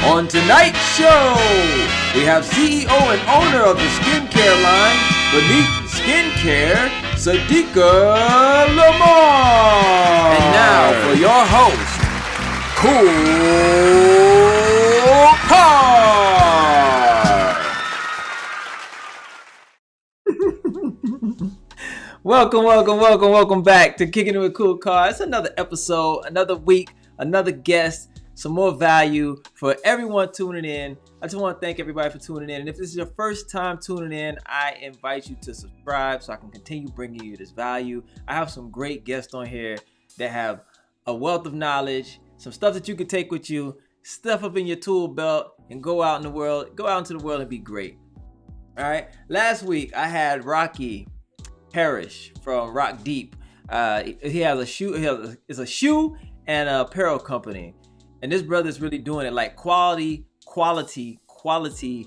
On tonight's show, we have CEO and owner of the skincare line, Beneth Skin Care, Sydeka Lemard. And now for your host, KoolKard. Welcome back to Kickin with KoolKard. It's another episode, another week, another guest, some more value for everyone tuning in. I just want to thank everybody for tuning in. And if this is your first time tuning in, I invite you to subscribe so I can continue bringing you this value. I have some great guests on here that have a wealth of knowledge, some stuff that you can take with you, stuff up in your tool belt, and go out into the world and be great. All right. Last week I had Rocky Parrish from Rock Deep. He has a shoe. It's a shoe and a apparel company, and this brother's really doing it like quality clothing, quality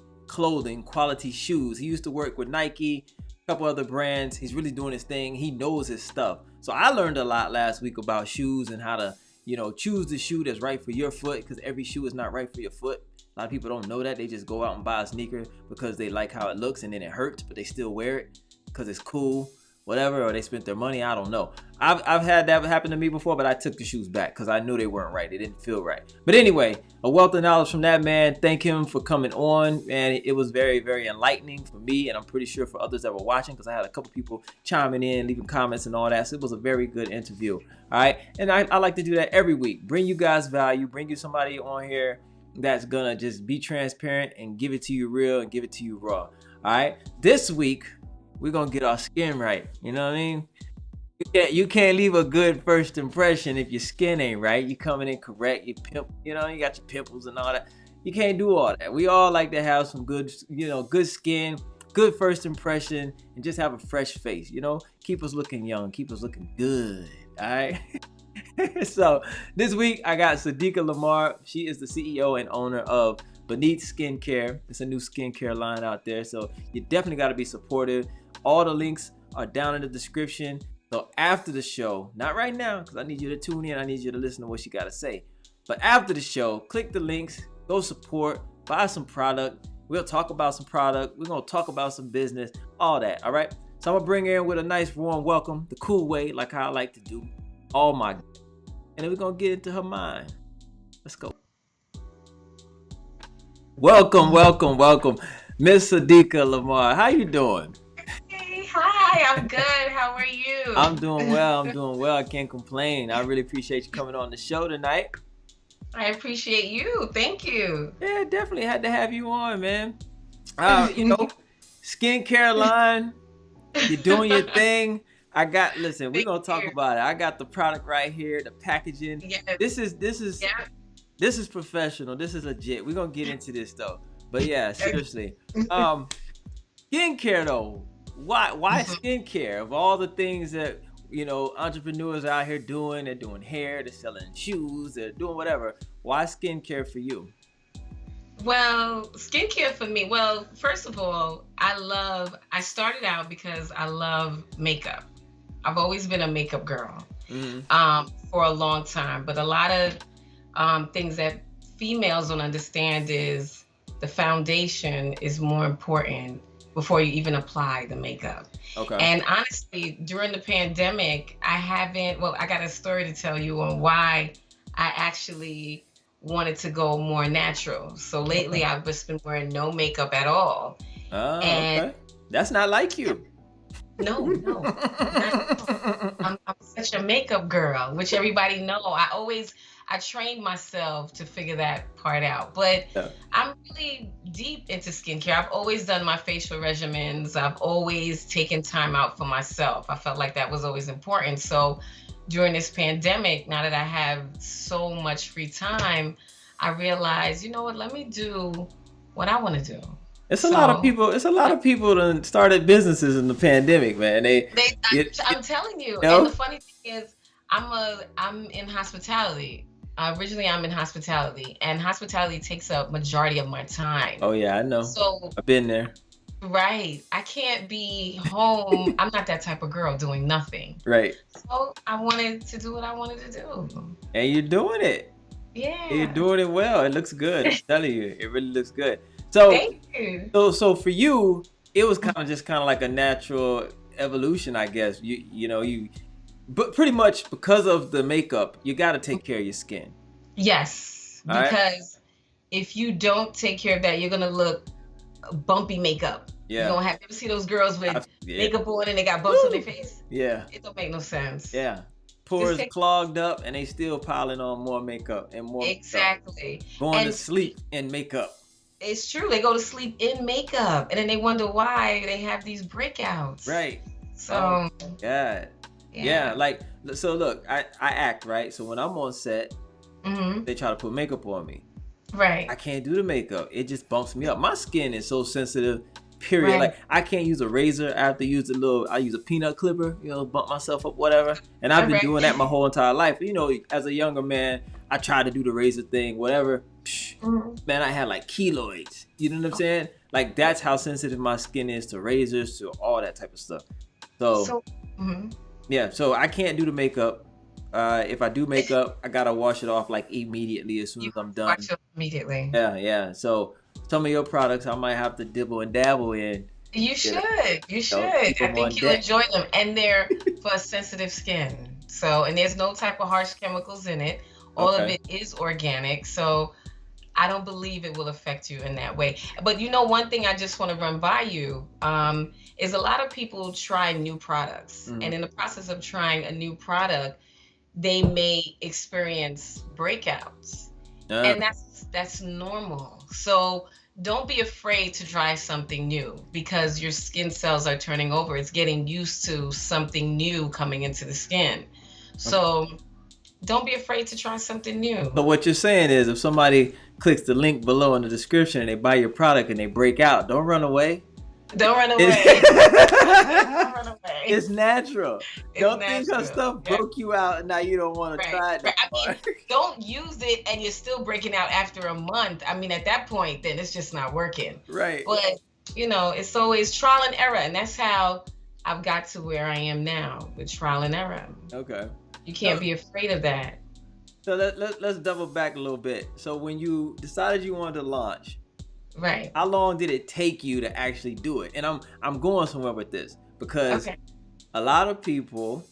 shoes. He used to work with Nike, a couple other brands. He's really doing his thing. He knows his stuff. So I learned a lot last week about shoes and how to, choose the shoe that's right for your foot, because every shoe is not right for your foot. A lot of people don't know that. They just go out and buy a sneaker because they like how it looks, and then it hurts, but they still wear it because it's cool, whatever, or they spent their money. I don't know. I've had that happen to me before, but I took the shoes back because I knew they weren't right. They didn't feel right. But anyway, a wealth of knowledge from that man. Thank him for coming on, and it was very, very enlightening for me, and I'm pretty sure for others that were watching, because I had a couple people chiming in, leaving comments and all that. So it was a very good interview. All right, and I like to do that every week. Bring you guys value. Bring you somebody on here that's gonna just be transparent and give it to you real and give it to you raw. All right, this week we're gonna get our skin right. You know what I mean? You can't leave a good first impression if your skin ain't right. You coming in correct, you got your pimples and all that. You can't do all that. We all like to have some good, good skin, good first impression, and just have a fresh face. Keep us looking young, keep us looking good. All right. So this week I got Sydeka Lemard. She is the CEO and owner of Beneth Skin Care. It's a new skincare line out there, so you definitely got to be supportive. All the links are down in the description. So after the show, not right now, because I need you to tune in. I need you to listen to what she got to say. But after the show, click the links, go support, buy some product. We'll talk about some product. We're going to talk about some business, all that. All right. So I'm going to bring her in with a nice warm welcome, the cool way, like how I like to do. Oh my. And then we're going to get into her mind. Let's go. Welcome, Miss Sydeka Lemard. How you doing? Hi, I'm good. How are you? I'm doing well. I can't complain. I really appreciate you coming on the show tonight. I appreciate you. Thank you. Yeah, definitely had to have you on, man. Skincare line. You're doing your thing. We're gonna talk about it. I got the product right here, the packaging. Yes. This is professional. This is legit. We're gonna get into this though. But yeah, seriously. Skincare though. Why skincare? Of all the things that entrepreneurs out here doing, they're doing hair, they're selling shoes, they're doing whatever. Why skincare for you? Well, skincare for me. Well, first of all, I started out because I love makeup. I've always been a makeup girl for a long time. But a lot of things that females don't understand is the foundation is more important before you even apply the makeup. Okay. And honestly, during the pandemic, I got a story to tell you on why I actually wanted to go more natural. So lately I've just been wearing no makeup at all. Oh, okay. That's not like you. No. I'm such a makeup girl, which everybody know. I trained myself to figure that part out, but yeah. I'm really deep into skincare. I've always done my facial regimens. I've always taken time out for myself. I felt like that was always important. So during this pandemic, now that I have so much free time, I realized, you know what, let me do what I want to do. It's a lot of people that started businesses in the pandemic, man. I'm telling you. And the funny thing is, I'm in hospitality. Originally, I'm in hospitality, and hospitality takes up majority of my time. Oh yeah, I know. So I've been there. Right. I can't be home. I'm not that type of girl doing nothing. Right. So I wanted to do what I wanted to do. And you're doing it. You're Yeah. doing it well. It looks good. I'm telling you, it really looks good. So, Thank you. so for you, it was kind of like a natural evolution, I guess. But pretty much because of the makeup, you got to take care of your skin. Yes, All right. because if you don't take care of that, you're gonna look bumpy makeup. You're Yeah. gonna have, you ever see those girls with Yeah. makeup on and they got bumps on their face? Yeah. It don't make no sense. Yeah. Just Pores take clogged up and they still piling on more makeup and more makeup. exactly. Going to And sleep in makeup. it's true. They go to sleep in makeup and then they wonder why they have these breakouts. Right. So God. Yeah. Like, so look, I act, right? So when I'm on set, they try to put makeup on me. Right. I can't do the makeup. It just bumps me up. My skin is so sensitive, period. Right. Like, I can't use a razor. I have to use I use a peanut clipper, bump myself up, whatever. And I've been doing that my whole entire life. As a younger man, I tried to do the razor thing, whatever. Man, I had like keloids. You know what I'm saying? Like, that's how sensitive my skin is to razors, to all that type of stuff. So yeah, so I can't do the makeup. If I do makeup, I gotta wash it off like immediately as soon as I'm done. Wash it immediately. Yeah. So some of your products I might have to dibble and dabble in. You should. You should. I think you'll enjoy them, and they're for sensitive skin. So, and there's no type of harsh chemicals in it. All of it is organic. So, I don't believe it will affect you in that way. But one thing I just want to run by you is a lot of people try new products, and in the process of trying a new product, they may experience breakouts, and that's normal. So don't be afraid to try something new because your skin cells are turning over. It's getting used to something new coming into the skin. So don't be afraid to try something new. So what you're saying is, if somebody clicks the link below in the description and they buy your product and they break out, don't run away. Don't run away. Don't run away. It's natural. Don't natural. think her stuff broke you out and now you don't want to try it. I mean, don't use it and you're still breaking out after a month. I mean, at that point, then it's just not working. Right. But, it's always trial and error. And that's how I've got to where I am now, with trial and error. Okay. You can't be afraid of that. So let's double back a little bit. So when you decided you wanted to launch, right, how long did it take you to actually do it? And I'm going somewhere with this because there's a lot of people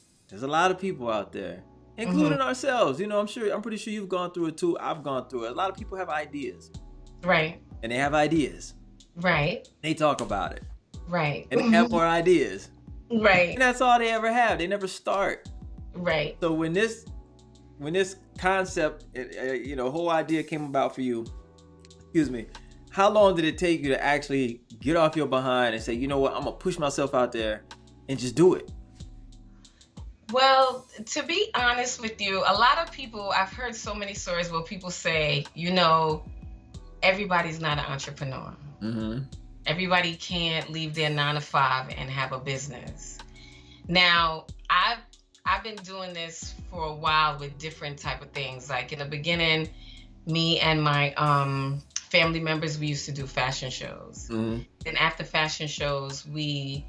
out there, including ourselves. I'm pretty sure you've gone through it too. I've gone through it. A lot of people have ideas. Right. And they have ideas. Right. They talk about it. Right. And they have more ideas. Right. And that's all they ever have. They never start. Right. So when this concept, whole idea came about for you, how long did it take you to actually get off your behind and say, you know what, I'm gonna push myself out there and just do it? Well, to be honest with you, a lot of people, I've heard so many stories where people say, everybody's not an entrepreneur. Everybody can't leave their 9-to-5 and have a business. Now, I've been doing this for a while with different type of things. Like in the beginning, me and my family members, we used to do fashion shows. Then after fashion shows, we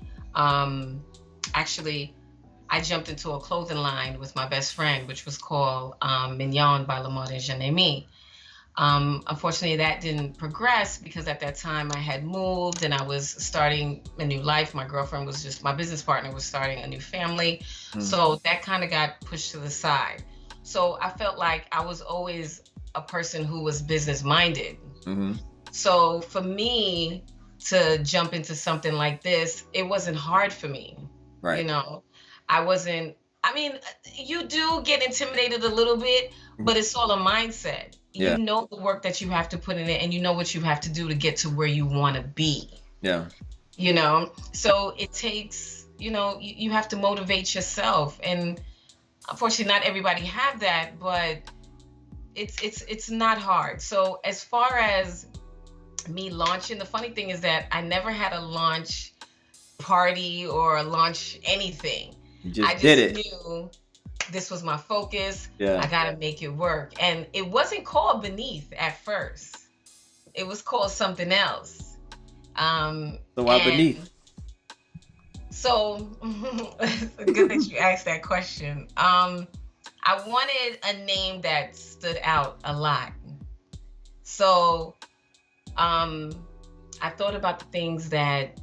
I jumped into a clothing line with my best friend, which was called Mignon by Lemard and Janemi. Unfortunately, that didn't progress because at that time I had moved and I was starting a new life. My business partner was starting a new family. So that kind of got pushed to the side. So I felt like I was always a person who was business minded. So for me to jump into something like this, it wasn't hard for me. Right. You do get intimidated a little bit, but it's all a mindset. Yeah. You know the work that you have to put in it, and you know what you have to do to get to where you want to be. Yeah. So it takes, you have to motivate yourself. And unfortunately, not everybody have that, but it's not hard. So as far as me launching, the funny thing is that I never had a launch party or a launch anything. I just knew this was my focus. Yeah. I gotta make it work. And it wasn't called Beneth at first. It was called something else. So why Beneth? So it's good that you asked that question. I I wanted a name that stood out a lot. So I thought about the things that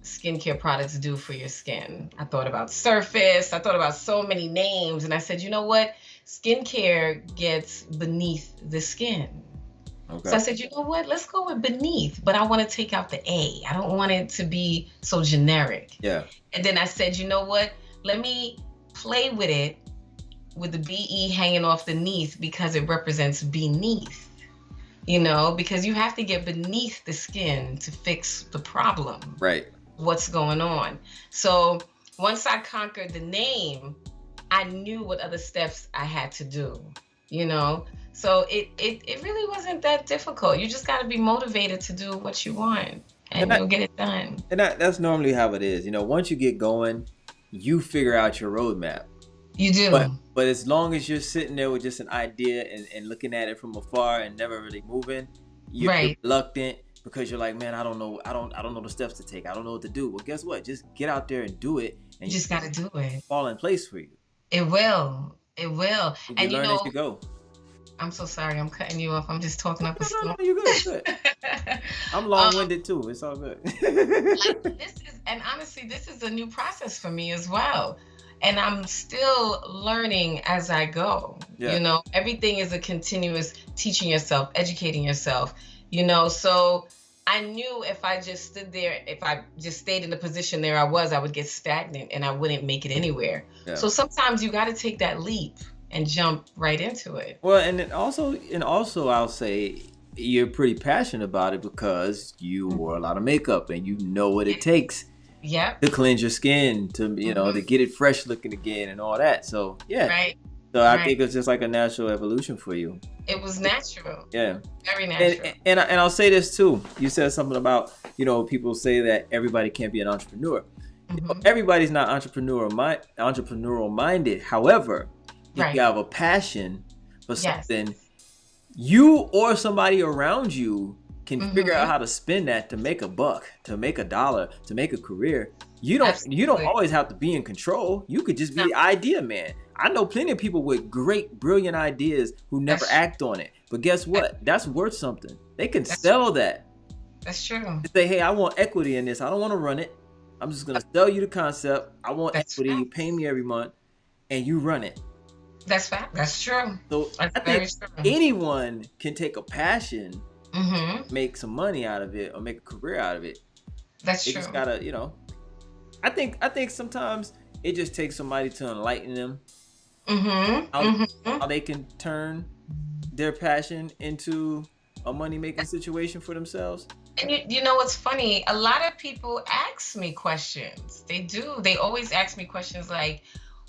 skincare products do for your skin. I thought about surface. I thought about so many names. And I said, you know what? Skincare gets beneath the skin. Okay. So I said, you know what? Let's go with beneath, but I want to take out the A. I don't want it to be so generic. Yeah. And then I said, you know what? Let me play with it with the BE hanging off the neath because it represents beneath, you know, because you have to get beneath the skin to fix the problem. Right. What's going on. So once I conquered the name, I knew what other steps I had to do, you know? So it really wasn't that difficult. You just got to be motivated to do what you want and you'll get it done. And that's normally how it is. You know, once you get going, you figure out your roadmap. You do. But as long as you're sitting there with just an idea and looking at it from afar and never really moving, you're reluctant because you're like, man, I don't know the steps to take. I don't know what to do. Well, guess what? Just get out there and do it. And you just got to do it. Fall in place for you. It will. It will. And you learn as you go. I'm so sorry. I'm cutting you off. I'm just talking up a storm. No, you're good. I'm long-winded too. It's all good. And honestly, this is a new process for me as well. And I'm still learning as I go. Yeah. You know, everything is a continuous teaching yourself, educating yourself, you know. So I knew if I just stood there, if I just stayed in the position there I would get stagnant and I wouldn't make it anywhere. Yeah. So sometimes you got to take that leap and jump right into it. Well, and also I'll say you're pretty passionate about it because you wore a lot of makeup and you know what it takes to cleanse your skin, to you know, to get it fresh looking again and all that. So so I think it's just like a natural evolution for you. It was natural. Yeah. Very natural. And I'll say this too. You said something about, you know, people say that everybody can't be an entrepreneur. You know, everybody's not entrepreneurial minded. However, if you have a passion for something, you or somebody around you can figure out how to spin that to make a buck, to make $1, to make a career. You don't always have to be in control. You could just be the idea man. I know plenty of people with great, brilliant ideas who never act on it. But guess what? That's worth something. They can sell that. That's true. They say, hey, I want equity in this. I don't want to run it. I'm just going to sell you the concept. I want equity. You pay me every month and you run it. That's fact. That's true. So I think anyone can take a passion, make some money out of it, or make a career out of it. That's true. They just gotta, you know. I think sometimes it just takes somebody to enlighten them. How they can turn their passion into a money making situation for themselves. And you know what's funny? A lot of people ask me questions. They do. They always ask me questions like,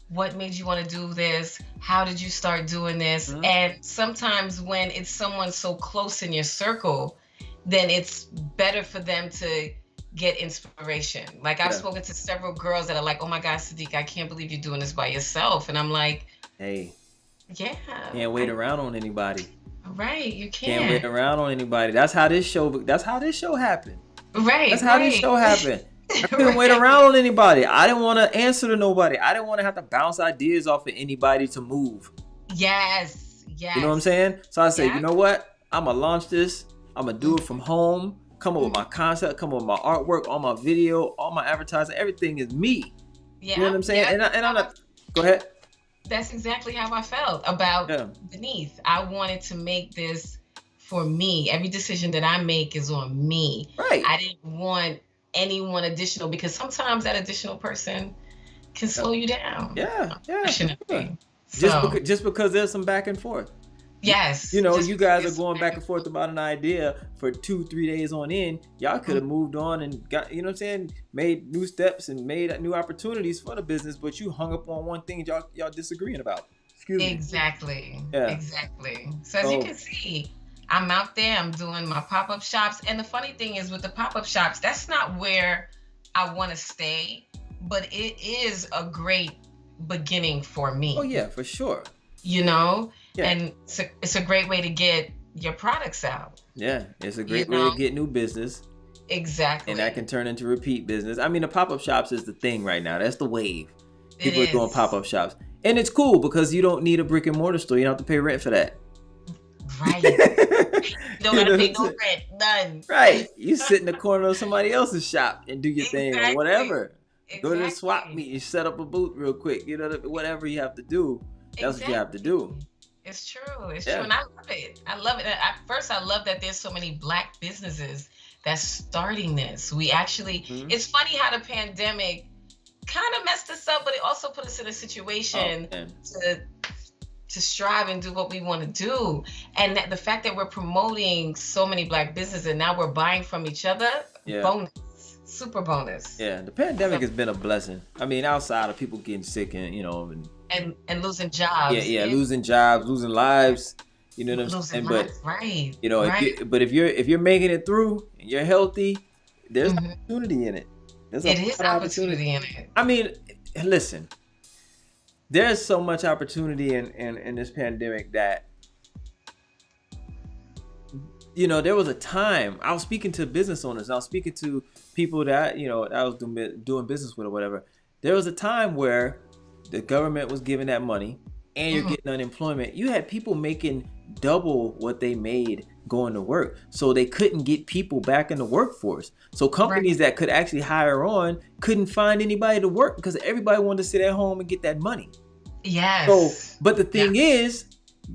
what made you want to do this? How did you start doing this? And sometimes when it's someone so close in your circle, then it's better for them to get inspiration. Like I've spoken to several girls that are like, oh my God, Sydeka, I can't believe you're doing this by yourself. And I'm like, hey, can't wait around on anybody. Right, you can't. Can't wait around on anybody. That's how this show happened. Right. That's how this show happened. I couldn't wait around on anybody. I didn't want to answer to nobody. I didn't want to have to bounce ideas off of anybody to move. Yes. You know what I'm saying? So I said, you know what? I'm going to launch this. I'm going to do it from home. Come up with my concept. Come up with my artwork, all my video, all my advertising. Everything is me. Yeah. You know what I'm saying? And I'm not... Go ahead. That's exactly how I felt about Beneath. I wanted to make this for me. Every decision that I make is on me. Right. I didn't want anyone additional because sometimes that additional person can slow you down. Yeah. So, just because there's some back and forth. Yes. You know, you guys are going back and forth about an idea for 2-3 days on end. Y'all could have moved on and got, you know what I'm saying, made new steps and made new opportunities for the business, but you hung up on one thing y'all disagreeing about. Excuse me. Exactly. Yeah. Exactly. So as you can see, I'm out there, I'm doing my pop-up shops. And the funny thing is with the pop-up shops, that's not where I want to stay, but it is a great beginning for me. Oh yeah, for sure. You know? Yeah. And it's a great way to get your products out. Yeah, it's a great way to get new business. Exactly. And that can turn into repeat business. I mean, the pop-up shops is the thing right now. That's the wave. People are doing pop-up shops. And it's cool because you don't need a brick and mortar store. You don't have to pay rent for that. Right. You don't gotta pay no rent, none. Right. You sit in the corner of somebody else's shop and do your thing or whatever. Exactly. Go to the swap meet and set up a booth real quick. You know, whatever you have to do, that's what you have to do. It's true. It's true. And I love it. I love it. At first, I love that there's so many Black businesses that's starting this. We actually, it's funny how the pandemic kind of messed us up, but it also put us in a situation to strive and do what we want to do. And that the fact that we're promoting so many Black businesses and now we're buying from each other, bonus, super bonus. Yeah, the pandemic has been a blessing. I mean, outside of people getting sick and, you know, and losing jobs. Yeah, losing jobs, losing lives. You know what I'm saying? But right. You know, if you're making it through and you're healthy, there's opportunity in it. There's opportunity in it. I mean, listen, there's so much opportunity in this pandemic that, you know, there was a time I was speaking to business owners. I was speaking to people that, you know, I was doing business with or whatever. There was a time where the government was giving that money and you're getting unemployment. You had people making double what they made going to work. So they couldn't get people back in the workforce. So companies that could actually hire on couldn't find anybody to work because everybody wanted to sit at home and get that money. Yes. So, but the thing is,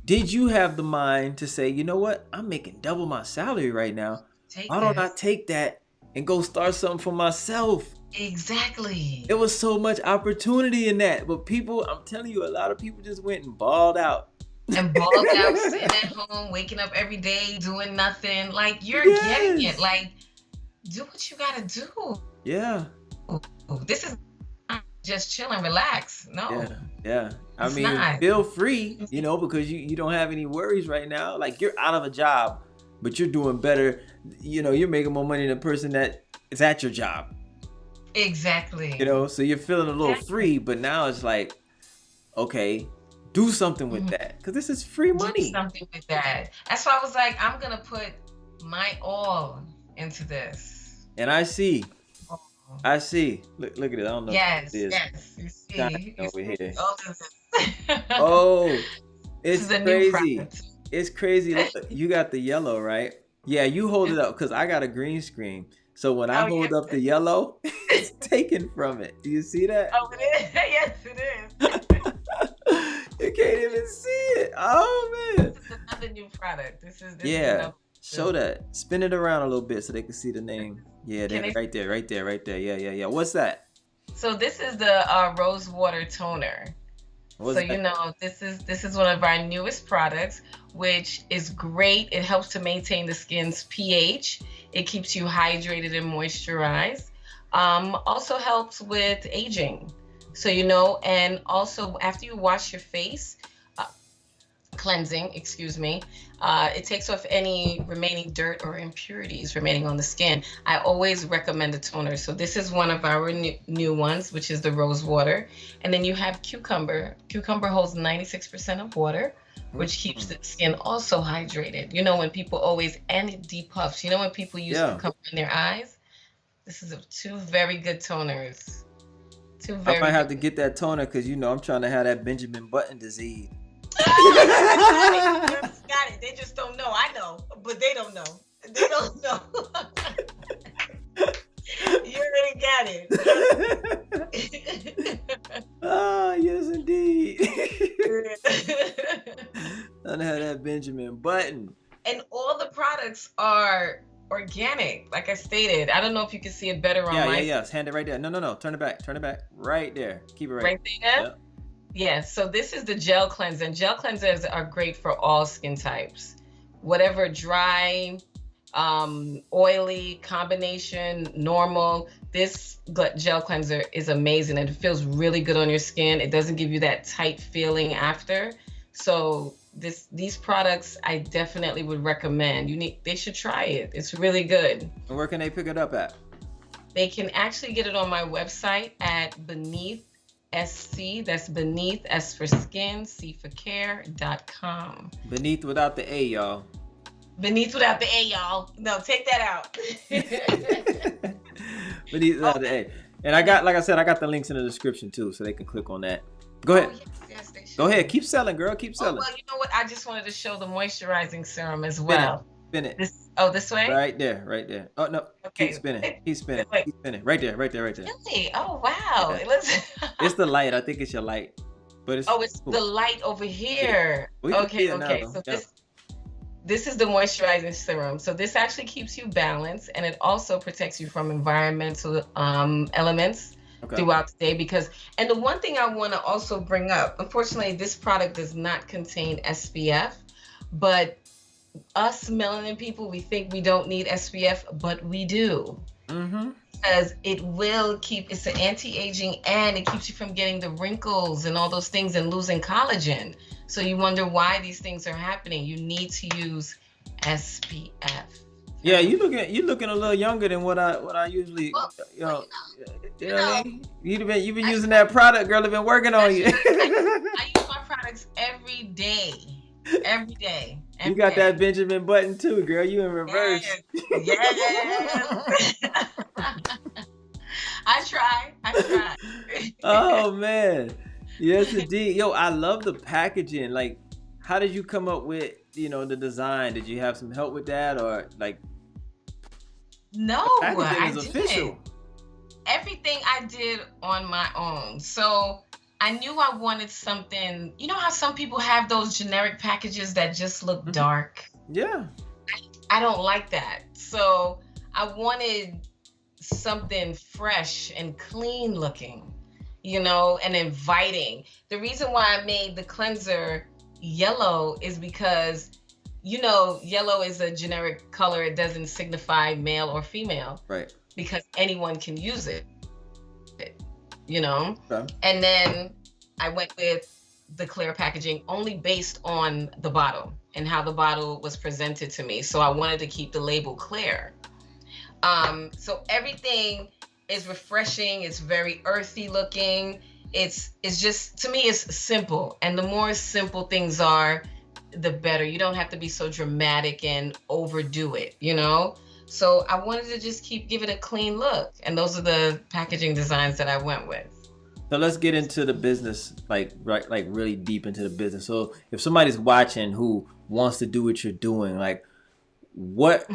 did you have the mind to say, you know what? I'm making double my salary right now. Why don't I take that and go start something for myself? Exactly. There was so much opportunity in that. But people, I'm telling you, a lot of people just went and balled out. And balled out, sitting at home, waking up every day, doing nothing. Like, you're getting it. Like, do what you gotta do. Yeah. This is not just chill and relax. No. Yeah. I mean, feel free, you know, because you don't have any worries right now. Like, you're out of a job, but you're doing better. You know, you're making more money than the person that is at your job. Exactly. You know, so you're feeling a little free, but now it's like, okay, do something with that, because this is free money. Do something with that. That's why I was like, I'm gonna put my all into this. And I see. Look at it. I don't know. Yes. You see. Over here. Oh, it's crazy. It's crazy. Look, you got the yellow, right? Yeah, you hold it up because I got a green screen. So when I hold up the yellow, it's taken from it. Do you see that? Oh, it is. Yes, it is. You can't even see it. Oh man. This is another new product. This is show that. Spin it around a little bit so they can see the name. Yeah, right there. Yeah. What's that? So this is the rose water toner. You know, this is one of our newest products, which is great. It helps to maintain the skin's pH. It keeps you hydrated and moisturized. Also helps with aging. So, you know, and also after you wash your face, cleansing, it takes off any remaining dirt or impurities remaining on the skin. I always recommend a toner. So this is one of our new ones, which is the rose water. And then you have cucumber. Cucumber holds 96% of water, which keeps the skin also hydrated. You know, when people and it depuffs. You know, when people use cucumber in their eyes? This is two very good toners. I might have to get that toner because, you know, I'm trying to have that Benjamin Button disease. Got it. They just don't know. I know, but they don't know. They don't know. You already got it. Oh, yes, indeed. I have that Benjamin Button. And all the products are organic, like I stated. I don't know if you can see it better on my... Yeah. Hand it right there. No. Turn it back. Right there. Keep it right there. Yep. Yeah, so this is the gel cleanser. And gel cleansers are great for all skin types. Whatever dry, oily, combination, normal, this gel cleanser is amazing and it feels really good on your skin. It doesn't give you that tight feeling after. So these products I definitely would recommend. They should try it. It's really good. And where can they pick it up at? They can actually get it on my website at Beneth SC, that's Beneth, S for skin, C for care.com. Beneth without the A, y'all. Beneth without the A, y'all. No, take that out. Beneth without the A. And I got, like I said, I got the links in the description too, so they can click on that. Go Oh, ahead. yes, they Go should. ahead. Keep selling, girl. Keep Oh, selling. well, you know what? I just wanted to show the moisturizing serum as Spin it. well. Spin it. This way? Right there. Right there. Oh no. Keep Okay. spinning. Keep spinning. Wait, Keep spinning. Right there. Right there. Right there. really? Oh, wow. Yeah. It looks. It's the light. I think it's your light. But it's Oh, it's the cool. light over Yeah. here. We can see Okay, it now okay. though. So Yep. this is the moisturizing serum. So this actually keeps you balanced, and it also protects you from environmental elements Okay. throughout the day. And the one thing I want to also bring up, unfortunately, this product does not contain SPF, but us melanin people, we think we don't need SPF, but we do. Mm-hmm. Because it's an anti-aging, and it keeps you from getting the wrinkles and all those things and losing collagen. So you wonder why these things are happening. You need to use SPF. Yeah, you looking a little younger than what I usually, Well, you know, you what I know, mean? You've been using that product, girl. I've been working on you. I use my products every day. Every day. You got that Benjamin Button too, girl. You in reverse. Yes. I try. Oh man. Yes indeed. Yo, I love the packaging. Like, how did you come up with, the design? Did you have some help with that, or like No, packaging I is didn't. official? Everything I did on my own. So I knew I wanted something. You know how some people have those generic packages that just look dark? Yeah. I don't like that. So I wanted something fresh and clean looking, and inviting. The reason why I made the cleanser yellow is because, yellow is a generic color. It doesn't signify male or female. Right. Because anyone can use it, Okay. And then I went with the clear packaging only based on the bottle and how the bottle was presented to me. So I wanted to keep the label clear. So everything is refreshing. It's very earthy looking. It's just, to me, it's simple. And the more simple things are, the better. You don't have to be so dramatic and overdo it, So I wanted to just give it a clean look. And those are the packaging designs that I went with. So let's get into the business, like really deep into the business. So if somebody's watching who wants to do what you're doing, like what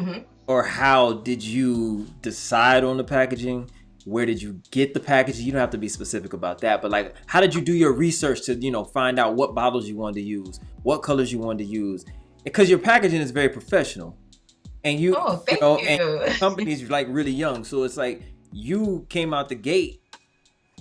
or how did you decide on the packaging? Where did you get the packaging? You don't have to be specific about that, but like, how did you do your research to, find out what bottles you wanted to use, what colors you wanted to use? Because your packaging is very professional. And thank you. and the company's like really young. So it's like you came out the gate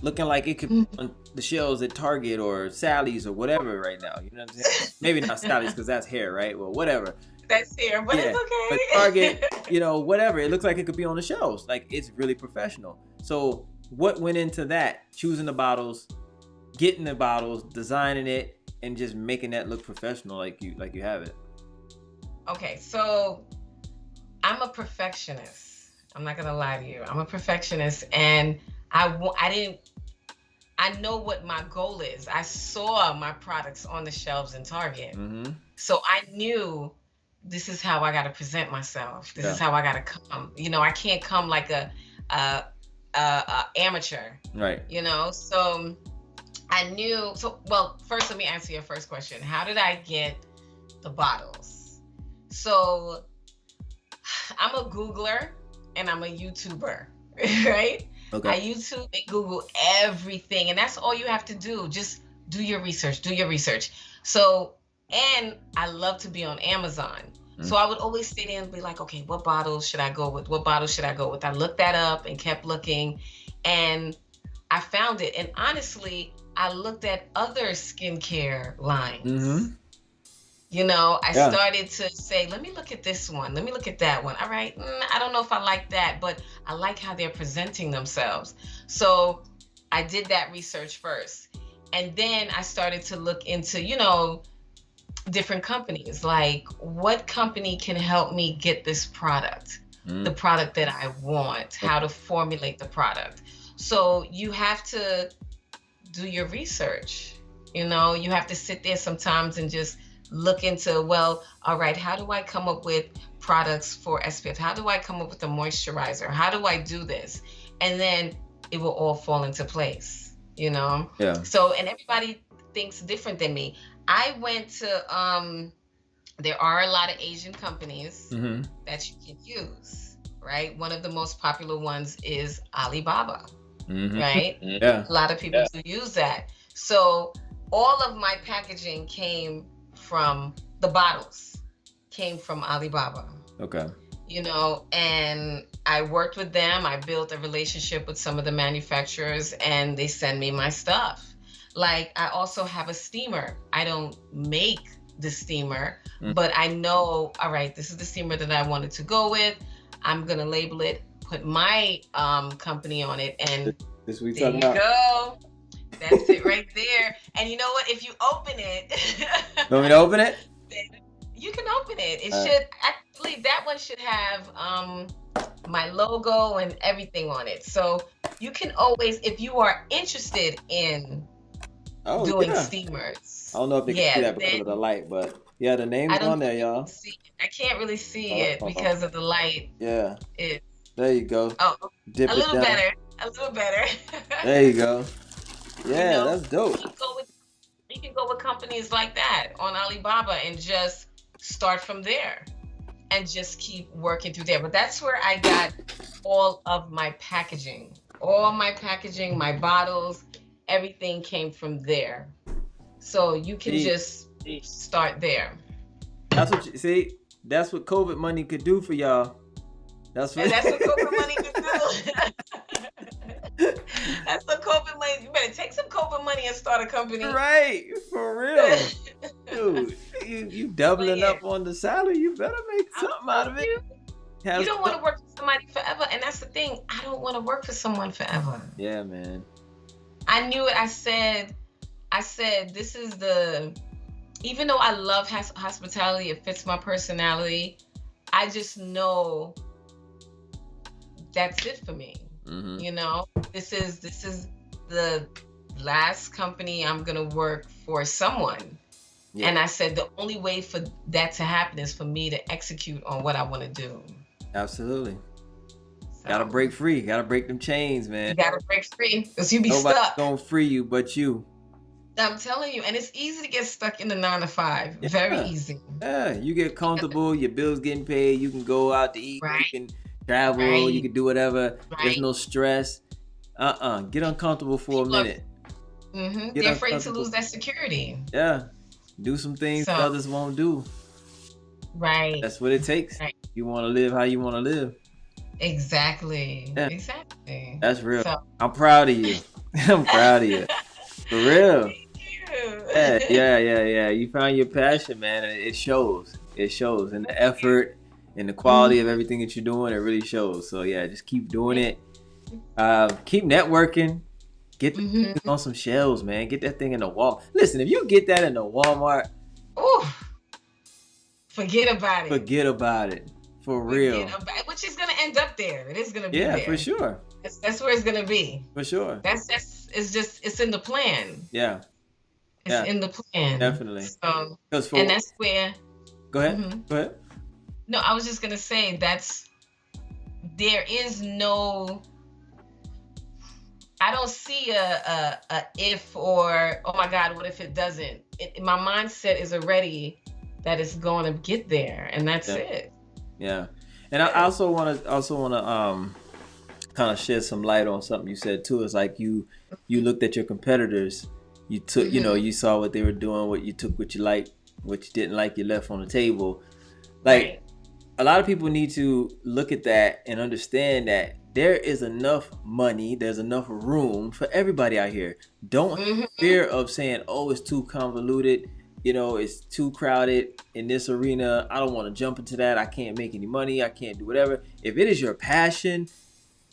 looking like it could be on the shelves at Target or Sally's or whatever right now. You know what I'm saying? Maybe not Sally's because that's hair, right? Well, whatever. That's hair, but it's okay. But Target, whatever. It looks like it could be on the shelves. Like, it's really professional. So what went into that? Choosing the bottles, getting the bottles, designing it, and just making that look professional like you have it. Okay, so I'm a perfectionist. I'm not gonna lie to you. I'm a perfectionist, and I know what my goal is. I saw my products on the shelves in Target, so I knew this is how I got to present myself. This is how I got to come. I can't come like a amateur, right? So I knew. So, well, first let me answer your first question. How did I get the bottles? So I'm a Googler and I'm a YouTuber, right? Okay. I YouTube and Google everything, and that's all you have to do. Just do your research. So, and I love to be on Amazon. So I would always stay there and be like, okay, what bottles should I go with? I looked that up and kept looking, and I found it. And honestly, I looked at other skincare lines. I started to say, let me look at this one. Let me look at that one. All right. I don't know if I like that, but I like how they're presenting themselves. So I did that research first. And then I started to look into, different companies. Like, what company can help me get this product, the product that I want, how to formulate the product. So you have to do your research. You have to sit there sometimes and just look into, well, all right, how do I come up with products for SPF? How do I come up with a moisturizer? How do I do this? And then it will all fall into place. you know? Yeah. So, and everybody thinks different than me. I went to, there are a lot of Asian companies that you can use, right? One of the most popular ones is Alibaba, right? Yeah. A lot of people do use that. So all of my packaging came from the bottles, came from Alibaba. Okay. You know, and I worked with them. I built a relationship with some of the manufacturers, and they send me my stuff. Like, I also have a steamer. I don't make the steamer, but I know, all right, this is the steamer that I wanted to go with. I'm gonna label it, put my company on it, and this we there you talking about. go. That's it right there. And you know what? If you open it, you want me to open it? You can open it. It should actually, that one should have my logo and everything on it. So you can always, if you are interested in doing steamers. I don't know if they can see that because of the light, but yeah, the name's on there, y'all. I can't really see it because of the light. Yeah. There you go. Oh, Dip a little it down. better. A little better. There you go. Yeah, you know, that's dope. You can go with companies like that on Alibaba and just start from there and just keep working through there. But that's where I got all of my packaging. All my packaging, my bottles, everything came from there. So you can just start there. That's what you see. That's what COVID money could do for y'all. That's what COVID money could do. That's what COVID money. You better take some COVID money and start a company. Right, for real. Dude, you doubling up on the salary. You better make something out of it. You don't want to work for somebody forever. And that's the thing. I don't want to work for someone forever. Yeah, man. I knew it. I said, this is even though I love hospitality, it fits my personality. I just know that's it for me. You know, this is the last company I'm going to work for someone. Yeah. And I said, the only way for that to happen is for me to execute on what I want to do. Absolutely. So, gotta break free. Gotta break them chains, man. You gotta break free because you be Nobody's stuck. Gonna free you but you. I'm telling you, and it's easy to get stuck in the 9 to 5. Yeah. Very easy. Yeah, you get comfortable. Your bills getting paid. You can go out to eat. Right. You can travel. You can do whatever. Right. There's no stress. Get uncomfortable for a minute. They're afraid to lose that security. Yeah. Do some things others won't do. Right. That's what it takes. Right. You want to live how you want to live. Exactly. Yeah. Exactly. That's real. So. I'm proud of you. I'm proud of you. For real. Thank you. Yeah. You found your passion, man. And it shows. It shows in the effort and the quality of everything that you're doing. It really shows. So yeah, just keep doing it. Keep networking. Get on some shelves, man. Get that thing in the wall. Listen, if you get that in the Walmart, forget about it. Forget about it. For real. Which is gonna end up there. It is gonna be there. Yeah, for sure. That's where it's gonna be. For sure. It's in the plan. Yeah. It's in the plan. Definitely. So, and that's where. Go ahead. Go ahead. No, I was just gonna say there is no. I don't see a if or oh my God, what if it doesn't? My mindset is already that it's going to get there, and that's it. Yeah, and I also want to kind of shed some light on something you said too. It's like you looked at your competitors, you took you saw what they were doing, what you took, what you liked, what you didn't like, you left on the table. Like a lot of people need to look at that and understand that there is enough money, there's enough room for everybody out here. Don't have fear of saying, oh, it's too convoluted, it's too crowded in this arena. I don't want to jump into that. I can't make any money. I can't do whatever. If it is your passion,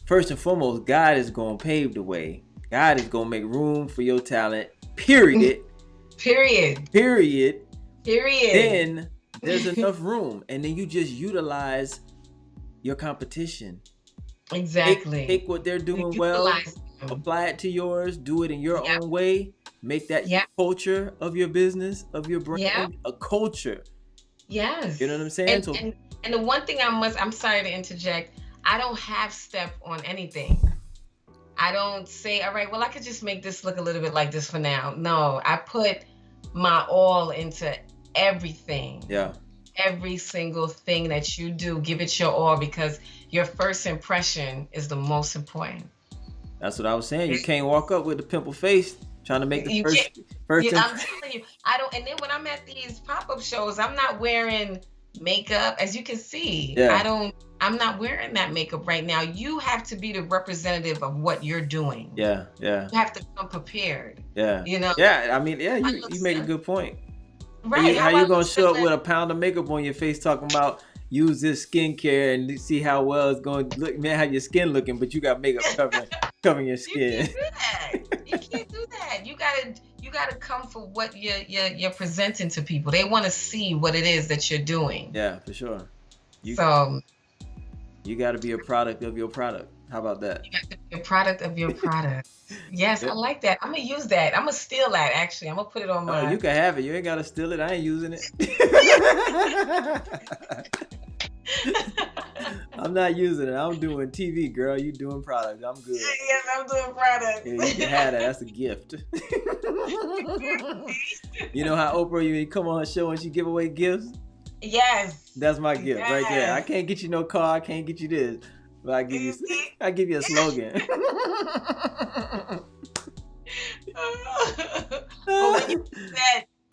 first and foremost, God is going to pave the way. God is going to make room for your talent, period. Then there's enough room. And then you just utilize your competition. Exactly. Take what they're doing well, apply it to yours, do it in your own way, make that culture of your business, of your brand, a culture. Yes. You know what I'm saying? And the one thing I'm sorry to interject, I don't half step on anything. I don't say, all right, well, I could just make this look a little bit like this for now. No, I put my all into everything. Yeah. Every single thing that you do, give it your all, because your first impression is the most important. That's what I was saying. You can't walk up with a pimple face trying to make the You first I'm telling you, I don't. And then when I'm at these pop-up shows, I'm not wearing makeup, as you can see. Yeah. I'm not wearing that makeup right now. You have to be the representative of what you're doing. Yeah. Yeah. You have to come prepared. Yeah. You know. Yeah. I mean, yeah. You make a good point. Right. How you gonna show up with a pound of makeup on your face talking about use this skincare and see how well it's going to look, man, how your skin looking, but you got makeup covering your skin. You can't do that. You gotta come for what you're presenting to people. They want to see what it is that you're doing. Yeah, for sure. You got to be a product of your product. How about that? You have to be a product of your product. Yes, I like that. I'm gonna use that. I'm gonna steal that. Actually, I'm gonna put it on my. Oh, you can have it. You ain't gotta steal it. I ain't using it. I'm not using it. I'm doing TV, girl. You doing product. I'm good. Yes, I'm doing product. Yeah, you can have that. That's a gift. You know how Oprah, you come on her show and she give away gifts? Yes. That's my gift right there. I can't get you no car. I can't get you this. But I give you a slogan. Well, when you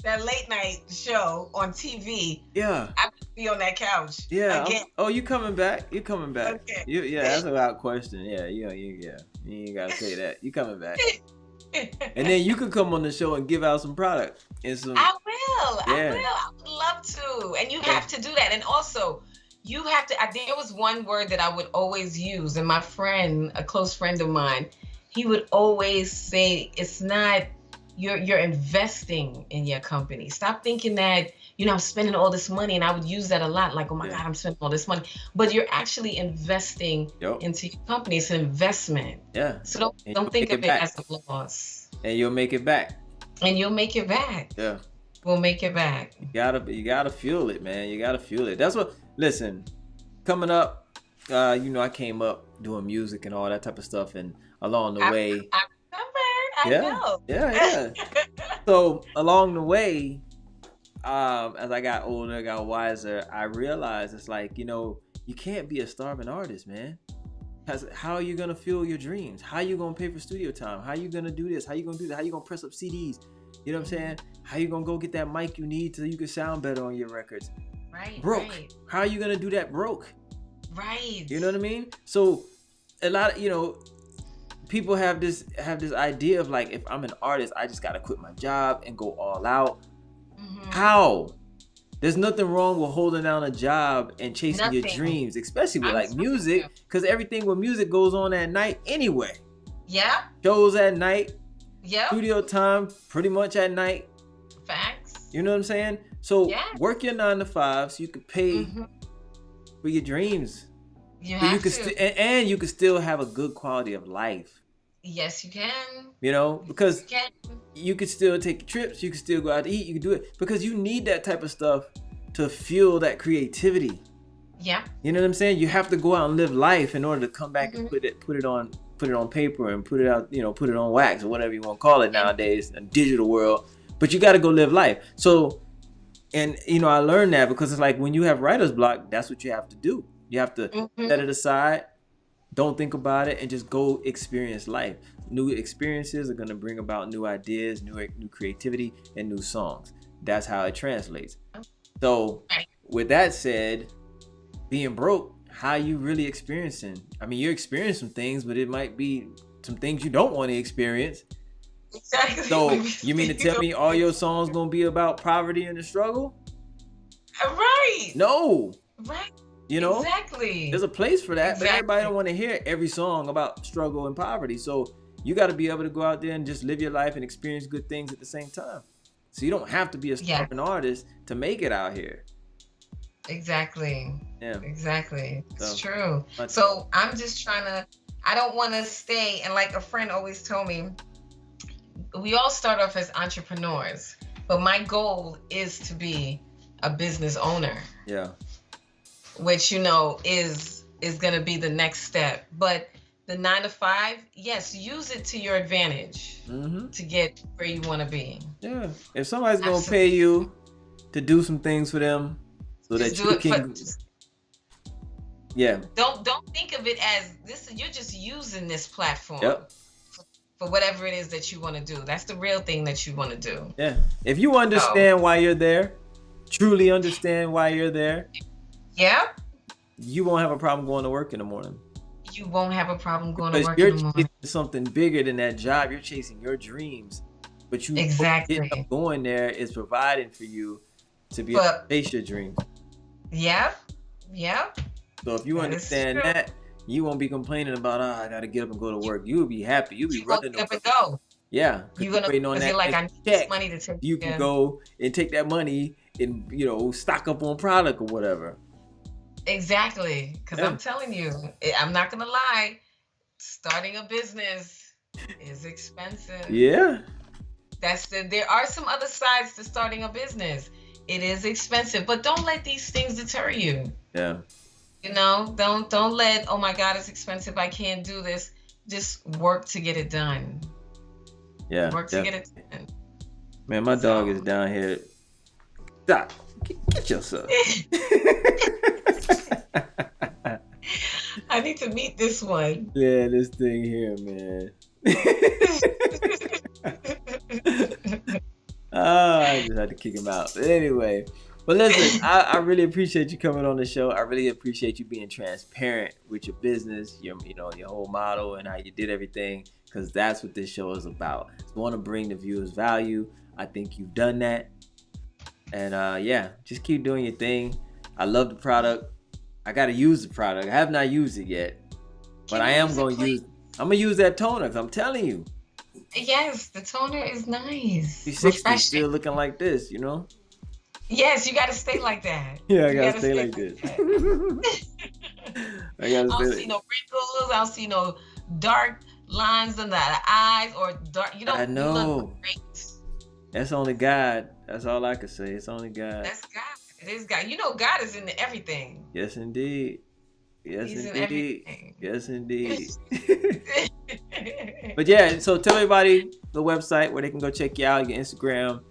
that late night show on TV, yeah, I would be on that couch. Yeah. Oh, you coming back? You coming back? Okay. Yeah, that's a without question. Yeah. You ain't gotta say that. You coming back? And then you could come on the show and give out some product and some. I will. Yeah. I would love to. And you have to do that. And also, you have to. There was one word that I would always use, and my friend, a close friend of mine, he would always say, "It's not." You're investing in your company. Stop thinking that, I'm spending all this money, and I would use that a lot, like, oh my God, I'm spending all this money. But you're actually investing into your company. It's an investment. Yeah. So don't think of it as a loss. And you'll make it back. Yeah. We'll make it back. You gotta fuel it, man. You gotta fuel it. That's what. Listen, coming up, I came up doing music and all that type of stuff, and along the way. I know. Yeah. So along the way, as I got older, got wiser, I realized it's like, you can't be a starving artist, man. Because how are you gonna fuel your dreams? How are you gonna pay for studio time? How are you gonna do this? How are you gonna do that? How are you gonna press up CDs? You know what I'm saying? How are you gonna go get that mic you need so you can sound better on your records? Right. Broke. Right. How are you gonna do that broke? Right. You know what I mean? So a lot of, people have this idea of like, if I'm an artist, I just gotta quit my job and go all out. Mm-hmm. How? There's nothing wrong with holding down a job and chasing your dreams, especially with like music, because everything with music goes on at night anyway. Yeah. Shows at night. Yeah. Studio time pretty much at night. Facts. You know what I'm saying? So work your 9 to 5 so you can pay for your dreams. You and you can still have a good quality of life. Yes, you can. Because you could still take trips, you can still go out to eat, you can do it because you need that type of stuff to fuel that creativity. Yeah. You know what I'm saying? You have to go out and live life in order to come back and put it on paper and put it out, put it on wax or whatever you want to call it nowadays, in a digital world. But you got to go live life. So, and I learned that because it's like when you have writer's block, that's what you have to do. You have to set it aside, don't think about it, and just go experience life. New experiences are going to bring about new ideas, new creativity, and new songs. That's how it translates. So with that said, being broke, how you really experiencing? I mean, you're experiencing some things, but it might be some things you don't want to experience. Exactly. So you mean to tell me all your songs going to be about poverty and the struggle? Right. No. Right. Exactly. There's a place for that, but everybody don't want to hear every song about struggle and poverty. So you got to be able to go out there and just live your life and experience good things at the same time. So you don't have to be a starving artist to make it out here. Exactly. Yeah. Exactly. It's true. So I'm just I don't want to stay. And like a friend always told me, we all start off as entrepreneurs, but my goal is to be a business owner. Yeah. Which, is going to be the next step. But the 9 to 5, yes, use it to your advantage to get where you want to be. Yeah. If somebody's going to pay you to do some things for them so just that do you it can... Yeah. Don't think of it as this. You're just using this platform. Yep. For whatever it is that you want to do. That's the real thing that you want to do. Yeah. If you understand why you're there, truly understand why you're there. Yeah. You won't have a problem going to work in the morning. You won't have a problem going to work in the morning. You're chasing something bigger than that job. You're chasing your dreams. But you exactly going there is providing for you to be able to chase your dreams. Yep. Yep. So if you understand that, you won't be complaining about, I got to get up and go to work. You'll be happy. You'll be running up and go. Yeah. You're going to waiting on that like, I need this money to take. You can go and take that money and, stock up on product or whatever. Exactly. Because I'm telling you, I'm not going to lie. Starting a business is expensive. Yeah. There are some other sides to starting a business. It is expensive, but don't let these things deter you. Yeah. Don't let, oh my God, it's expensive, I can't do this. Just work to get it done. Yeah. Work to get it done. Man, my dog is down here. Stop. Get yourself. I need to meet this one. Yeah, this thing here, man. I just had to kick him out. But anyway, listen, I really appreciate you coming on the show. I really appreciate you being transparent with your business, your whole model and how you did everything, because that's what this show is about. It's going to bring the viewers value. I think you've done that. And just keep doing your thing. I love the product. I got to use the product. I have not used it yet, but I am going to use it. I'm going to use that toner, because I'm telling you. Yes, the toner is nice. 360 still looking like this, Yes, you got to stay like that. Yeah, I got to stay like this. I don't see no wrinkles. I don't see no dark lines under the eyes or dark. I know. You look great. That's only God. That's all I can say. It's only God. That's God. It is God. God is into everything. Yes, indeed. Yes, He's indeed. In yes, indeed. But yeah, so tell everybody the website where they can go check you out, your Instagram.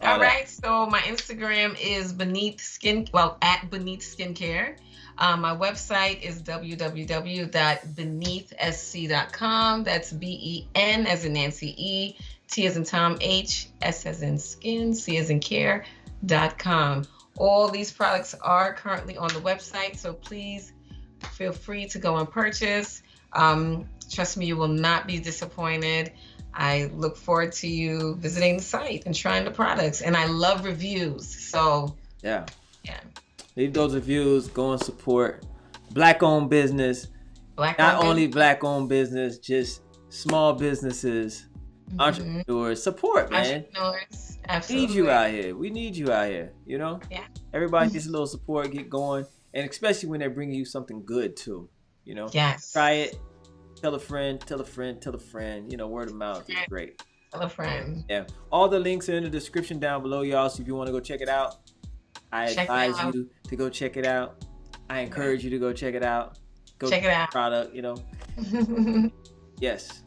All right. So my Instagram is Beneth Skin. Well, at Beneth Skin Care. My website is www.benethsc.com. That's BEN as in Nancy E, T as in Tom H, S as in skin, C as in care.com. All these products are currently on the website, so please feel free to go and purchase. Trust me, you will not be disappointed. I look forward to you visiting the site and trying the products. And I love reviews. So yeah. Leave those reviews. Go and support Black-owned business. Not only Black-owned business, just small businesses, entrepreneurs. Support, man. Entrepreneurs, absolutely. Need you out here. We need you out here. Yeah. Everybody gets a little support, get going, and especially when they're bringing you something good too. Yes. Try it. Tell a friend, tell a friend, tell a friend. Word of mouth is great. Tell a friend. Yeah. All the links are in the description down below, y'all. So if you want to go check it out, I advise you to go check it out. I encourage you to go check it out. Go check it out. Product, Yes.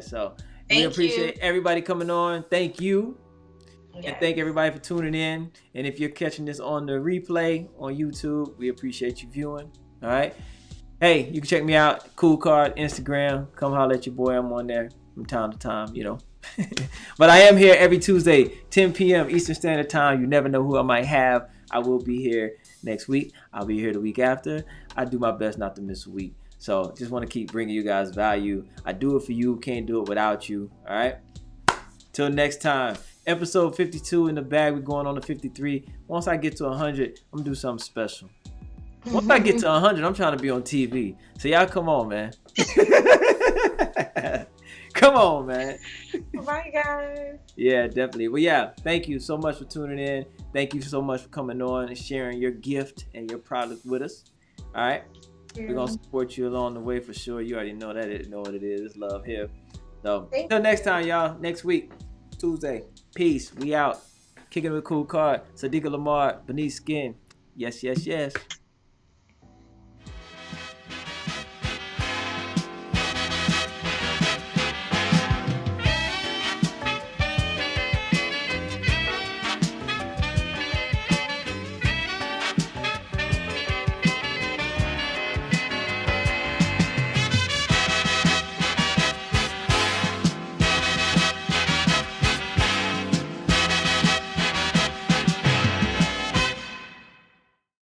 So we appreciate everybody coming on. Thank you. Yes. And thank everybody for tuning in. And if you're catching this on the replay on YouTube, we appreciate you viewing. All right. Hey, you can check me out, KoolKard, Instagram. Come holler at your boy. I'm on there from time to time, But I am here every Tuesday, 10 p.m. Eastern Standard Time. You never know who I might have. I will be here next week. I'll be here the week after. I do my best not to miss a week. So just want to keep bringing you guys value. I do it for you. Can't do it without you. All right? Till next time. Episode 52 in the bag. We're going on to 53. Once I get to 100, I'm going to do something special. Once I get to 100, I'm trying to be on TV. So y'all come on, man. Come on, man. Bye, guys. Yeah, definitely. Well, yeah, thank you so much for tuning in. Thank you so much for coming on and sharing your gift and your product with us. All right? We're going to support you along the way for sure. You already know that. You know what it is. It's love here. So, until next time, y'all. Next week, Tuesday. Peace. We out. Kicking with KoolKard. Sydeka Lemard. Beneth Skin. Yes.